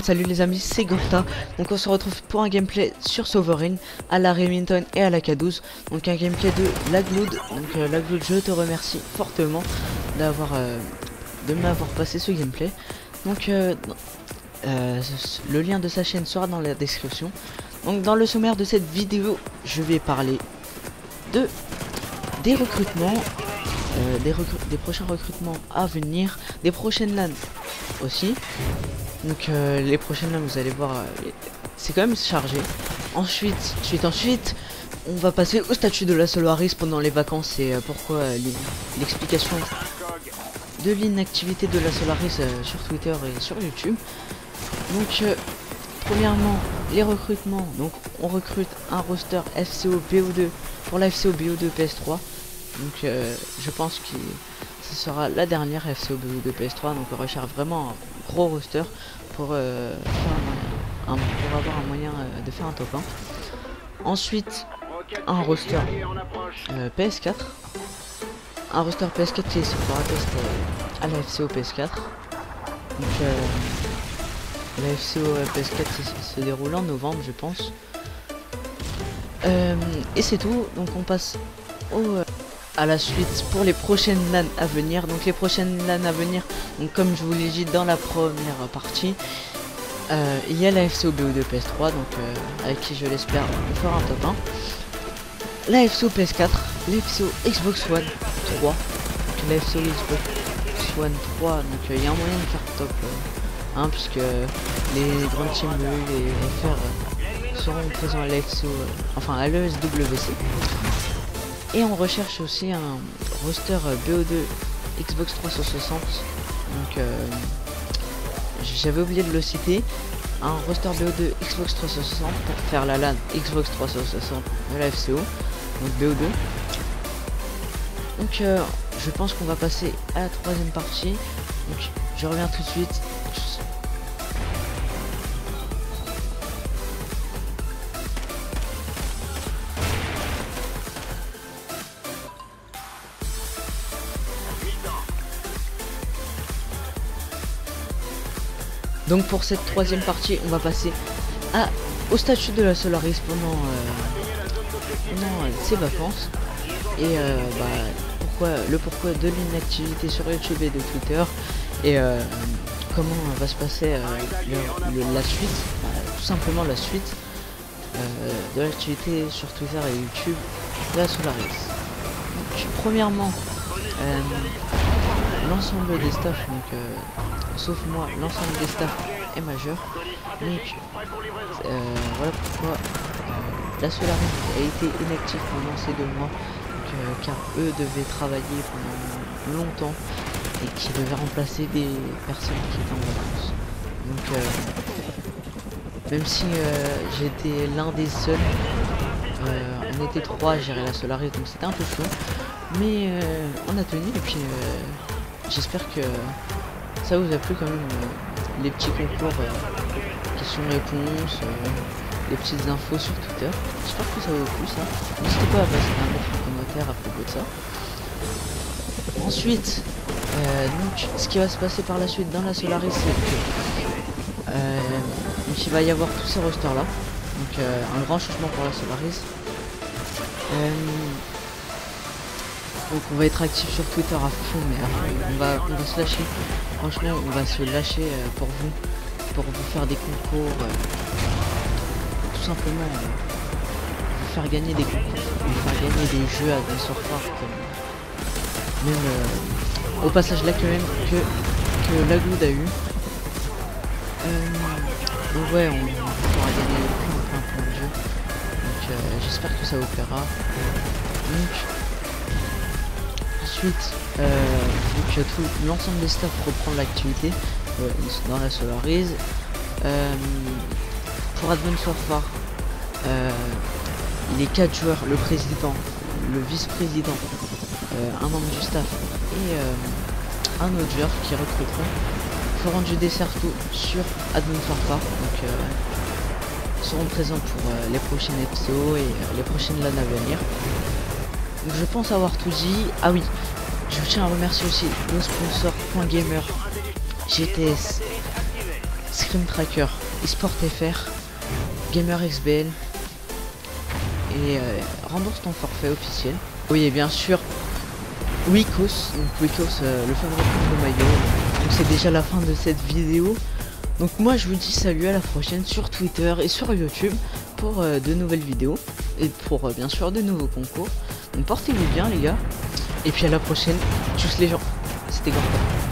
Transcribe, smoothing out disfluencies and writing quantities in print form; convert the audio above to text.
salut les amis, c'est Gorta. Donc on se retrouve pour un gameplay sur Sovereign à la Remington et à la K12. Donc un gameplay de Lagloud. Donc Lagloud, je te remercie fortement de m'avoir passé ce gameplay. Donc le lien de sa chaîne sera dans la description. Donc dans le sommaire de cette vidéo, je vais parler des recrutements, des prochains recrutements à venir, des prochaines LAN aussi. Donc les prochaines LAN, vous allez voir, c'est quand même chargé. Ensuite, on va passer au statut de la Solaris pendant les vacances et pourquoi l'explication de l'inactivité de la Solaris sur Twitter et sur YouTube. Donc premièrement, les recrutements. Donc on recrute un roster FCO BO2 pour la FCO BO2 PS3. Donc je pense que ce sera la dernière FCO BO2 PS3. Donc on recherche vraiment un gros roster pour avoir un moyen de faire un top 1. Ensuite, un roster PS4. Un roster PS4 qui sera test à la FCO PS4. Donc la FCO PS4 se déroule en novembre, je pense. Et c'est tout. Donc on passe à la suite pour les prochaines LAN à venir. Donc les prochaines LAN à venir, donc comme je vous l'ai dit dans la première partie, il y a la FCO BO2 PS3, donc avec qui je l'espère on fera un top 1. La FCO PS4, la FCO Xbox One 3, donc la FCO Xbox One 3, donc il y a un moyen de faire top 1 puisque les grandes teams et FR seront présents à la FCO, enfin à l'ESWC. Et on recherche aussi un roster BO2 Xbox 360, donc j'avais oublié de le citer, un roster BO2 Xbox 360 pour faire la LAN Xbox 360 de la FCO, donc BO2. Donc je pense qu'on va passer à la troisième partie, donc je reviens tout de suite. Donc pour cette troisième partie, on va passer au statut de la Solaris pendant ses vacances et pourquoi de l'inactivité sur YouTube et de Twitter et comment va se passer la suite, tout simplement la suite de l'activité sur Twitter et YouTube de la Solaris. Donc, premièrement, l'ensemble des staffs, donc sauf moi, l'ensemble des staffs est majeur. Donc voilà pourquoi la Solaris a été inactive pendant ces 2 mois, donc, car eux devaient travailler pendant longtemps et qui devaient remplacer des personnes qui étaient en vacances. Donc même si j'étais l'un des seuls, on était 3 à gérer la Solaris, donc c'était un peu chaud, mais on a tenu et puis j'espère que ça vous a plu quand même, les petits concours, questions-réponses, les petites infos sur Twitter. J'espère que ça vous a plu ça. N'hésitez pas à mettre un commentaire à propos de ça. Ensuite, donc ce qui va se passer par la suite dans la Solaris, c'est que donc il va y avoir tous ces rosters là. Donc un grand changement pour la Solaris. Donc on va être actif sur Twitter à fond, mais on va se lâcher. Franchement, on va se lâcher pour vous faire des concours, tout simplement vous faire gagner des concours, vous faire gagner des jeux à des surfars, même au passage là quand même que Lagloud a eu. Donc ouais, on pourra gagner plein de jeux. Donc j'espère que ça vous plaira. Donc ensuite, l'ensemble des staffs reprend l'activité dans la Solaris. Pour Advanced Warfare, les 4 joueurs, le président, le vice-président, un membre du staff et un autre joueur qui recruteront feront du dessert tout sur Advanced Warfare. Donc seront présents pour les prochaines FCO et les prochaines LAN à venir. Donc je pense avoir tout dit. Ah oui, je tiens à remercier aussi nos sponsors .gamer, GTS, Scream Tracker, eSport FR, Gamer XBL et rembourse ton forfait officiel. Oui, et bien sûr Wikos, donc Wikos, le fabricant de maillot. Donc c'est déjà la fin de cette vidéo. Donc moi je vous dis salut, à la prochaine sur Twitter et sur YouTube pour de nouvelles vidéos et pour bien sûr de nouveaux concours. Donc portez-vous bien les gars, et puis à la prochaine. Tchuss les gens, c'était Gorka.